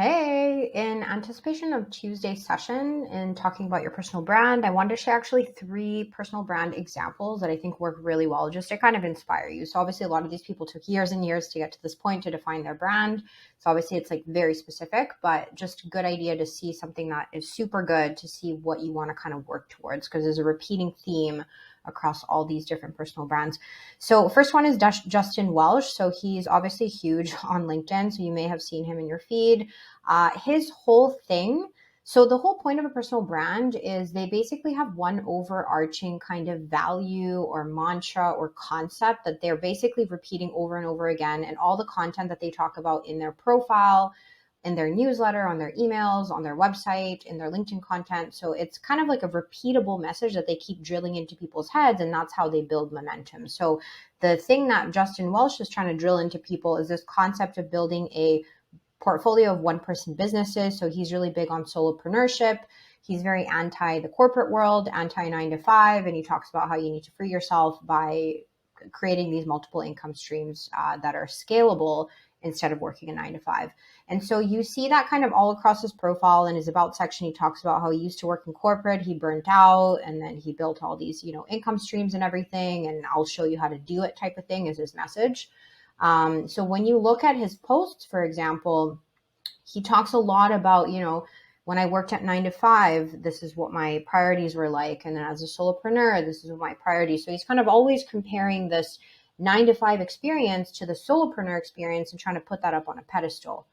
Hey, in anticipation of Tuesday's session and talking about your personal brand, I wanted to share actually three personal brand examples that I think work really well just to kind of inspire you. So obviously a lot of these people took years and years to get to this point to define their brand. So obviously it's like very specific, but just a good idea to see something that is super good to see what you want to kind of work towards because there's a repeating theme across all these different personal brands. So first one is Justin Welsh. So he's obviously huge on LinkedIn. So you may have seen him in your feed. His whole thing, so the whole point of a personal brand is they basically have one overarching kind of value or mantra or concept that they're basically repeating over and over again. And all the content that they talk about in their profile, in their newsletter, on their emails, on their website, in their LinkedIn content. So it's kind of like a repeatable message that they keep drilling into people's heads, and that's how they build momentum. So the thing that Justin Welsh is trying to drill into people is this concept of building a portfolio of one-person businesses. So he's really big on solopreneurship. He's very anti the corporate world, anti 9 to 5, and he talks about how you need to free yourself by creating these multiple income streams that are scalable instead of working a 9 to 5. And so you see that kind of all across his profile. In his about section, he talks about how he used to work in corporate, he burnt out, and then he built all these, income streams and everything. And I'll show you how to do it type of thing is his message. So when you look at his posts, for example, he talks a lot about, when I worked at 9 to 5, this is what my priorities were like. And then as a solopreneur, this is what my priorities. So he's kind of always comparing this 9 to 5 experience to the solopreneur experience and trying to put that up on a pedestal.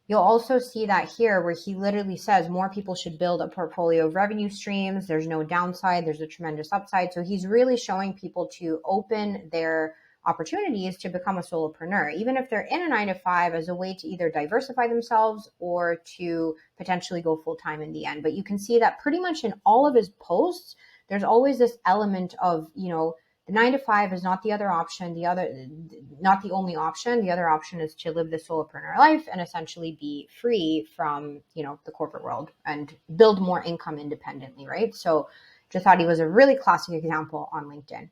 You'll also see that here where he literally says more people should build a portfolio of revenue streams. There's no downside. There's a tremendous upside. So he's really showing people to open their opportunities to become a solopreneur, even if they're in a 9 to 5, as a way to either diversify themselves or to potentially go full time in the end. But you can see that pretty much in all of his posts, there's always this element of, the 9 to 5 is not the other option, not the only option. The other option is to live the solopreneur life and essentially be free from, the corporate world and build more income independently, right? So just thought he was a really classic example on LinkedIn.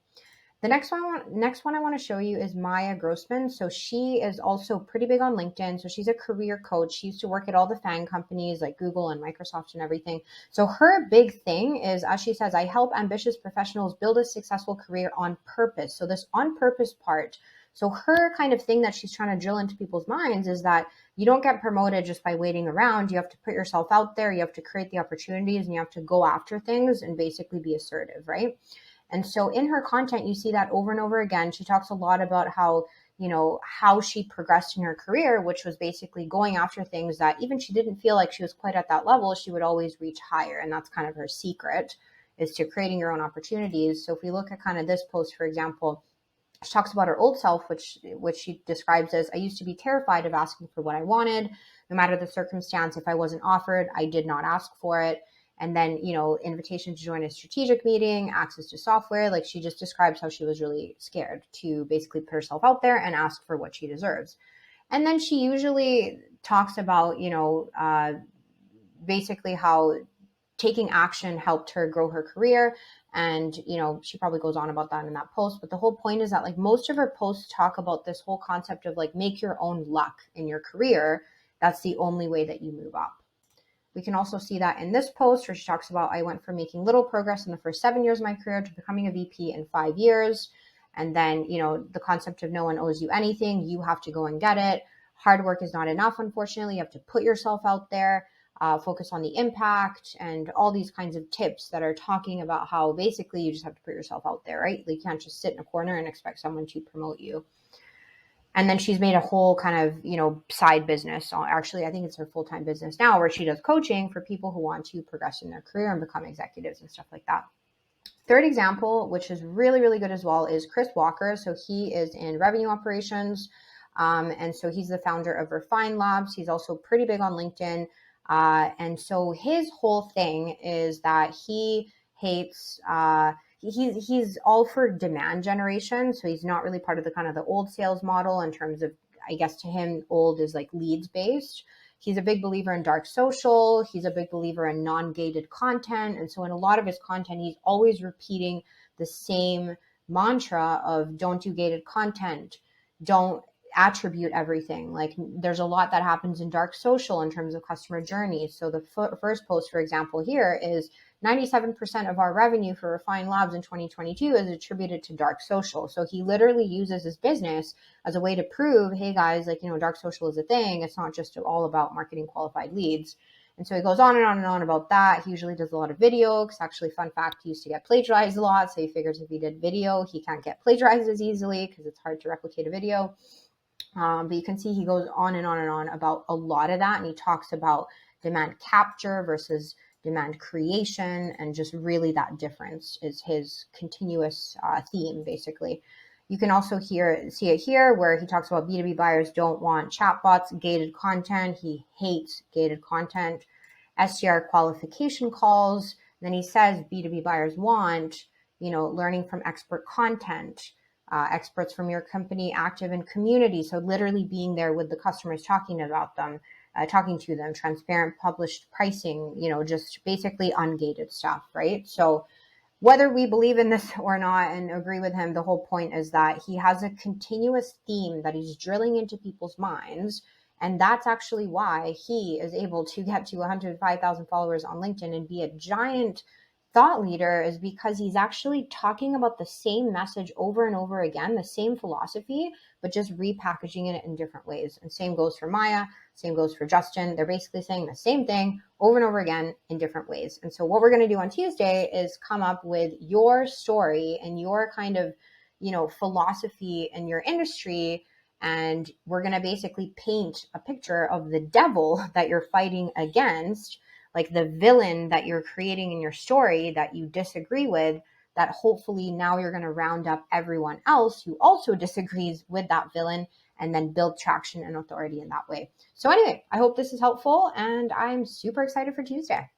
The next one I want to show you is Maya Grossman. So she is also pretty big on LinkedIn. So she's a career coach. She used to work at all the FANG companies like Google and Microsoft and everything. So her big thing is, as she says, I help ambitious professionals build a successful career on purpose. So this on purpose part. So her kind of thing that she's trying to drill into people's minds is that you don't get promoted just by waiting around. You have to put yourself out there. You have to create the opportunities and you have to go after things and basically be assertive, right? And so in her content, you see that over and over again. She talks a lot about how she progressed in her career, which was basically going after things that even she didn't feel like she was quite at that level, she would always reach higher. And that's kind of her secret, is to creating your own opportunities. So if we look at kind of this post, for example, she talks about her old self, which she describes as, I used to be terrified of asking for what I wanted. No matter the circumstance, if I wasn't offered, I did not ask for it. And then, invitation to join a strategic meeting, access to software. Like, she just describes how she was really scared to basically put herself out there and ask for what she deserves. And then she usually talks about, basically how taking action helped her grow her career. And, she probably goes on about that in that post. But the whole point is that, like, most of her posts talk about this whole concept of, like, make your own luck in your career. That's the only way that you move up. We can also see that in this post where she talks about, I went from making little progress in the first 7 years of my career to becoming a VP in 5 years. And then, the concept of no one owes you anything. You have to go and get it. Hard work is not enough, unfortunately. You have to put yourself out there, focus on the impact, and all these kinds of tips that are talking about how basically you just have to put yourself out there, right? You can't just sit in a corner and expect someone to promote you. And then she's made a whole kind of, side business. Actually, I think it's her full-time business now, where she does coaching for people who want to progress in their career and become executives and stuff like that. Third example, which is really, really good as well, is Chris Walker. So he is in revenue operations. And so he's the founder of Refine Labs. He's also pretty big on LinkedIn. And so his whole thing is that he hates he's all for demand generation. So he's not really part of the kind of the old sales model in terms of, I guess to him, old is like leads based. He's a big believer in dark social. He's a big believer in non-gated content. And so in a lot of his content, he's always repeating the same mantra of don't do gated content. Don't attribute everything. Like there's a lot that happens in dark social in terms of customer journeys. So the first post, for example, here is 97% of our revenue for Refined Labs in 2022 is attributed to dark social. So he literally uses his business as a way to prove, hey guys, like, dark social is a thing. It's not just all about marketing qualified leads. And so he goes on and on and on about that. He usually does a lot of video because actually, fun fact, he used to get plagiarized a lot. So he figures if he did video, he can't get plagiarized as easily because it's hard to replicate a video. But you can see he goes on and on and on about a lot of that. And he talks about demand capture versus demand creation. And just really that difference is his continuous theme, basically. You can also see it here where he talks about B2B buyers don't want chatbots, gated content. He hates gated content, SDR qualification calls. Then he says B2B buyers want, learning from expert content, experts from your company active in community. So literally being there with the customers, talking about them, talking to them, transparent published pricing, just basically ungated stuff, right? So whether we believe in this or not and agree with him, the whole point is that he has a continuous theme that he's drilling into people's minds. And that's actually why he is able to get to 105,000 followers on LinkedIn and be a giant thought leader, is because he's actually talking about the same message over and over again, the same philosophy, but just repackaging it in different ways. And same goes for Maya, same goes for Justin. They're basically saying the same thing over and over again in different ways. And so what we're going to do on Tuesday is come up with your story and your kind of, philosophy in your industry. And we're going to basically paint a picture of the devil that you're fighting against, like the villain that you're creating in your story that you disagree with, that hopefully now you're going to round up everyone else who also disagrees with that villain and then build traction and authority in that way. So anyway, I hope this is helpful and I'm super excited for Tuesday.